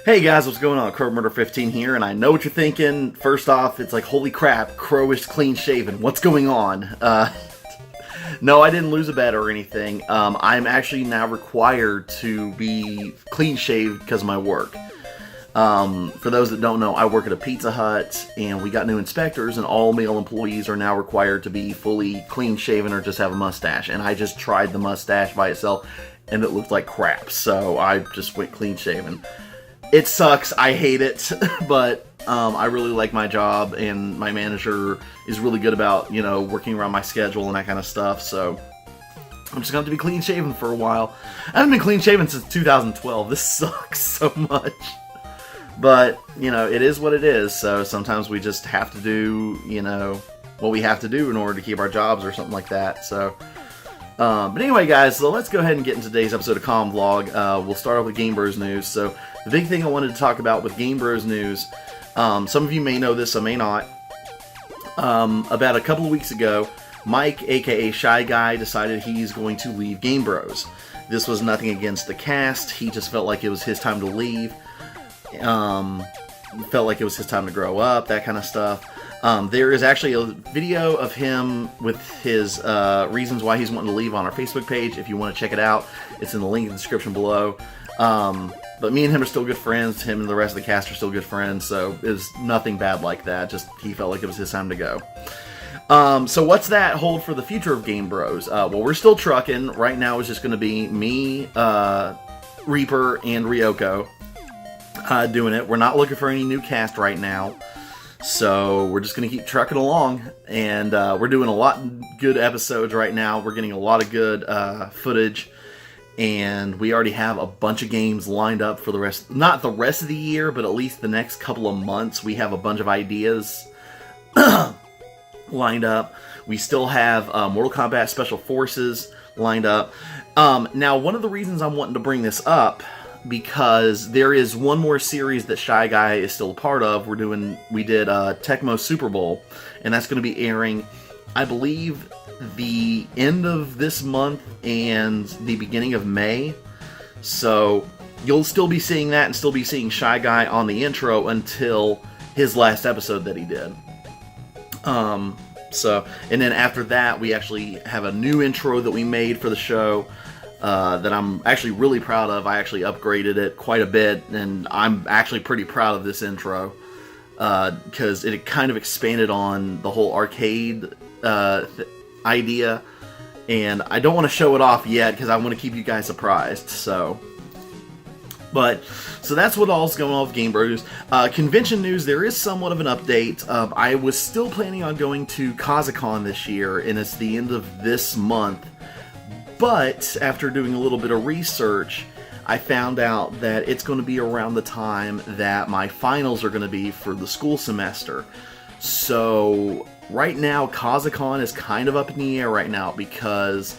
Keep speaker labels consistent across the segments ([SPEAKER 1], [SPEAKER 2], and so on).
[SPEAKER 1] Hey guys, what's going on? Crow Murder 15 here, and I know what you're thinking. First off, it's like, holy crap, Crow is clean shaven. What's going on? No, I didn't lose a bet or anything. I'm actually now required to be clean shaved because of my work. For those that don't know, I work at a Pizza Hut, and we got new inspectors, and all male employees are now required to be fully clean shaven or just have a mustache. And I just tried the mustache by itself, and it looked like crap, so I just went clean shaven. It sucks, I hate it, but I really like my job, and my manager is really good about, working around my schedule and that kind of stuff, so I'm just going to have to be clean shaven for a while. I haven't been clean shaven since 2012. This sucks so much. But, it is what it is, so sometimes we just have to do, what we have to do in order to keep our jobs or something like that, so... But anyway, guys, so let's go ahead and get into today's episode of Comm Vlog. We'll start off with Game Bros News. So, the big thing I wanted to talk about with Game Bros News, some of you may know this, some may not. About a couple of weeks ago, Mike, aka Shy Guy, decided he's going to leave Game Bros. This was nothing against the cast, he just felt like it was his time to leave. Felt like it was his time to grow up, that kind of stuff. There is actually a video of him with his reasons why he's wanting to leave on our Facebook page. If you want to check it out, it's in the link in the description below. But me and him are still good friends. Him and the rest of the cast are still good friends, so it was nothing bad like that. Just he felt like it was his time to go. So what's that hold for the future of Game Bros? Well, we're still trucking. Right now it's just going to be me, Reaper, and Ryoko doing it. We're not looking for any new cast right now. So we're just going to keep trucking along, and we're doing a lot of good episodes right now. We're getting a lot of good footage, and we already have a bunch of games lined up for the rest, not the rest of the year, but at least the next couple of months. We have a bunch of ideas lined up. We still have Mortal Kombat Special Forces lined up. Now, one of the reasons I'm wanting to bring this up, because there is one more series that Shy Guy is still a part of. We did Tecmo Super Bowl, and that's going to be airing, I believe, the end of this month and the beginning of May. So you'll still be seeing that and still be seeing Shy Guy on the intro until his last episode that he did. And then after that, we actually have a new intro that we made for the show. That I'm actually really proud of. I actually upgraded it quite a bit, and I'm actually pretty proud of this intro, because it kind of expanded on the whole arcade idea, and I don't want to show it off yet because I want to keep you guys surprised. So that's what all's going on with Game Bros. Convention news, there is somewhat of an update. I was still planning on going to Kazakhon this year, and it's the end of this month. But after doing a little bit of research, I found out that it's going to be around the time that my finals are going to be for the school semester. So right now, Kazakhon is kind of up in the air right now because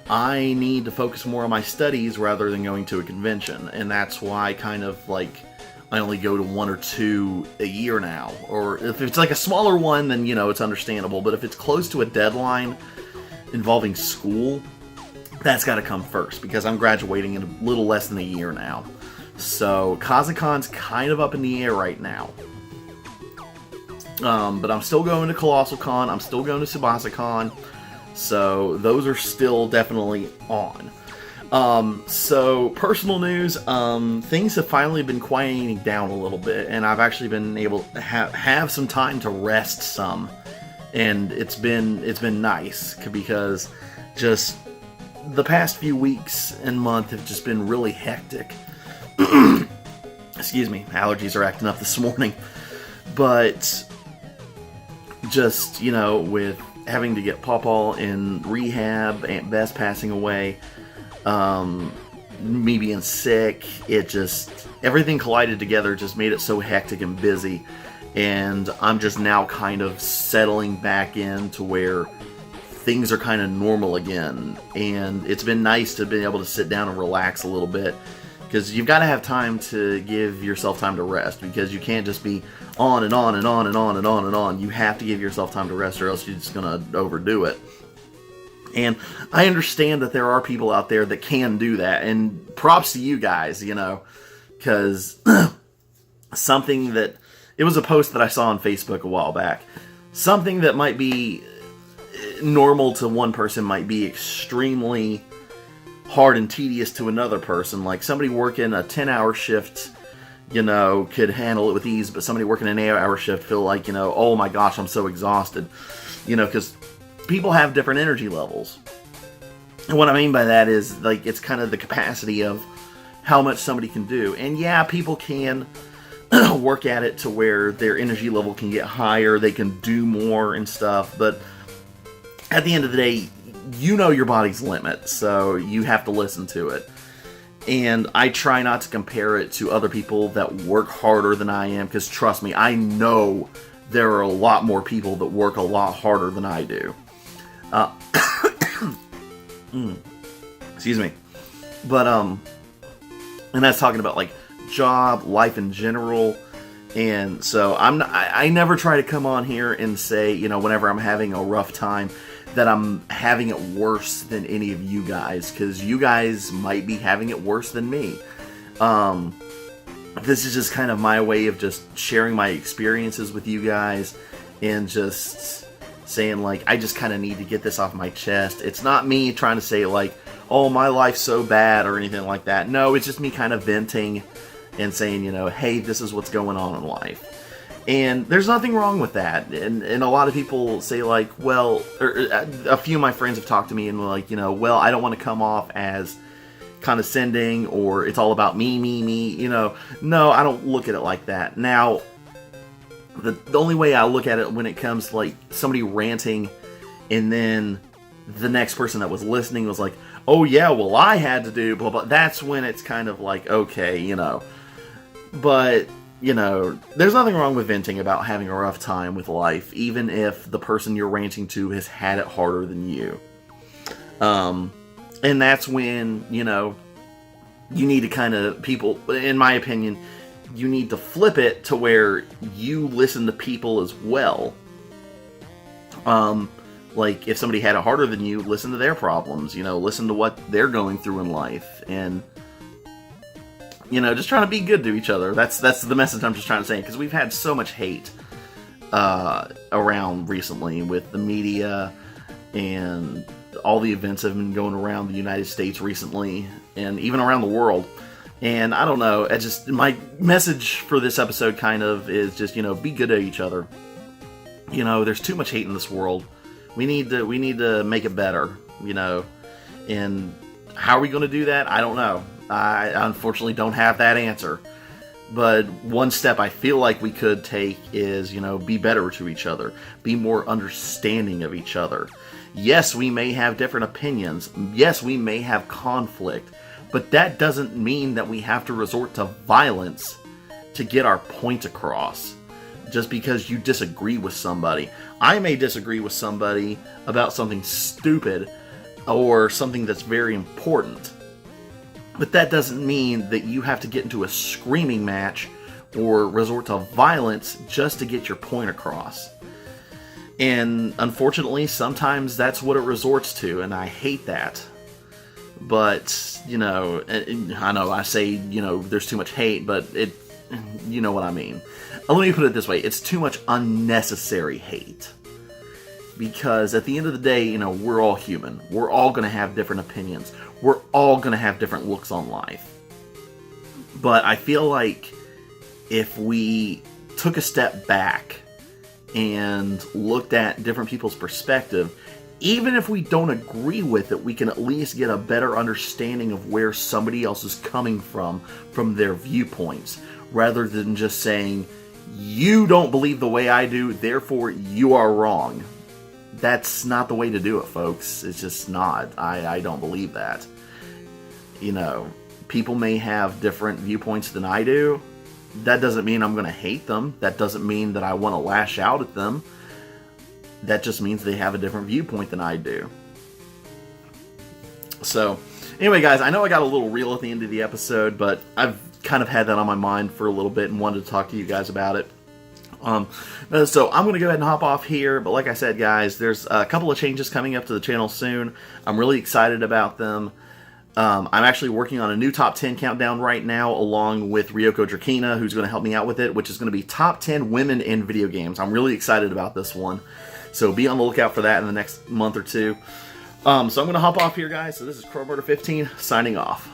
[SPEAKER 1] I need to focus more on my studies rather than going to a convention. And that's why I only go to one or two a year now. Or if it's like a smaller one, then, it's understandable. But if it's close to a deadline involving school, that's got to come first, because I'm graduating in a little less than a year now. So, Kazakhon's kind of up in the air right now. But I'm still going to Colossal Con, I'm still going to Tsubasa Con, so those are still definitely on. So, personal news, things have finally been quieting down a little bit, and I've actually been able to have some time to rest some. And it's been nice, because just the past few weeks and month have just been really hectic. Excuse me, allergies are acting up this morning. But just, with having to get Pawpaw in rehab, Aunt Bess passing away, me being sick, everything collided together, just made it so hectic and busy. And I'm just now kind of settling back into where things are kind of normal again, and it's been nice to be able to sit down and relax a little bit, because you've got to have time to give yourself time to rest, because you can't just be on and on and on and on and on and on. You have to give yourself time to rest, or else you're just going to overdo it. And I understand that there are people out there that can do that, and props to you guys, because something that, it was a post that I saw on Facebook a while back. Something that might be normal to one person might be extremely hard and tedious to another person. Like somebody working a 10-hour shift, could handle it with ease, but somebody working an 8-hour shift feel like, oh my gosh, I'm so exhausted. Because people have different energy levels. And what I mean by that is, like, it's kind of the capacity of how much somebody can do. And yeah, people can work at it to where their energy level can get higher, they can do more and stuff, but at the end of the day, your body's limit, so you have to listen to it. And I try not to compare it to other people that work harder than I am, because trust me, I know there are a lot more people that work a lot harder than I do. Excuse me. But, and that's talking about, like, job, life in general. And so I never try to come on here and say, whenever I'm having a rough time, that I'm having it worse than any of you guys, because you guys might be having it worse than me. This is just kind of my way of just sharing my experiences with you guys, and just saying, like, I just kind of need to get this off my chest. It's not me trying to say, like, oh, my life's so bad or anything like that. No, it's just me kind of venting and saying, hey, this is what's going on in life. And there's nothing wrong with that. And a lot of people say, like, well, a few of my friends have talked to me and were like, well, I don't want to come off as condescending, or it's all about me. No, I don't look at it like that. Now, the only way I look at it when it comes to, like, somebody ranting and then the next person that was listening was like, oh yeah, well, I had to do blah blah, that's when it's kind of like, okay, but there's nothing wrong with venting about having a rough time with life, even if the person you're ranting to has had it harder than you. And that's when, you need to kind of, people, in my opinion, you need to flip it to where you listen to people as well. Like, if somebody had it harder than you, listen to their problems, listen to what they're going through in life, and just trying to be good to each other. That's the message I'm just trying to say, because we've had so much hate around recently with the media, and all the events have been going around the United States recently, and even around the world. And I don't know, my message for this episode kind of is just, be good to each other. There's too much hate in this world. We need to make it better, and how are we going to do that? I don't know. I unfortunately don't have that answer. But one step I feel like we could take is, be better to each other. Be more understanding of each other. Yes, we may have different opinions. Yes, we may have conflict. But that doesn't mean that we have to resort to violence to get our point across. Just because you disagree with somebody. I may disagree with somebody about something stupid or something that's very important. But that doesn't mean that you have to get into a screaming match or resort to violence just to get your point across. And unfortunately, sometimes that's what it resorts to, and I hate that. But, I know I say, there's too much hate, but you know what I mean. Let me put it this way, it's too much unnecessary hate. Because at the end of the day, we're all human. We're all going to have different opinions. We're all going to have different looks on life. But I feel like if we took a step back and looked at different people's perspective, even if we don't agree with it, we can at least get a better understanding of where somebody else is coming from their viewpoints, rather than just saying, you don't believe the way I do, therefore you are wrong. That's not the way to do it, folks. It's just not. I don't believe that. People may have different viewpoints than I do. That doesn't mean I'm going to hate them. That doesn't mean that I want to lash out at them. That just means they have a different viewpoint than I do. So, anyway, guys, I know I got a little real at the end of the episode, but I've kind of had that on my mind for a little bit and wanted to talk to you guys about it. So I'm going to go ahead and hop off here, but like I said, guys, there's a couple of changes coming up to the channel soon. I'm really excited about them. I'm actually working on a new top 10 countdown right now, along with Ryoko Drakina, who's going to help me out with it, which is going to be top 10 women in video games. I'm really excited about this one. So be on the lookout for that in the next month or two. So I'm going to hop off here, guys. So this is CrowMurder15 signing off.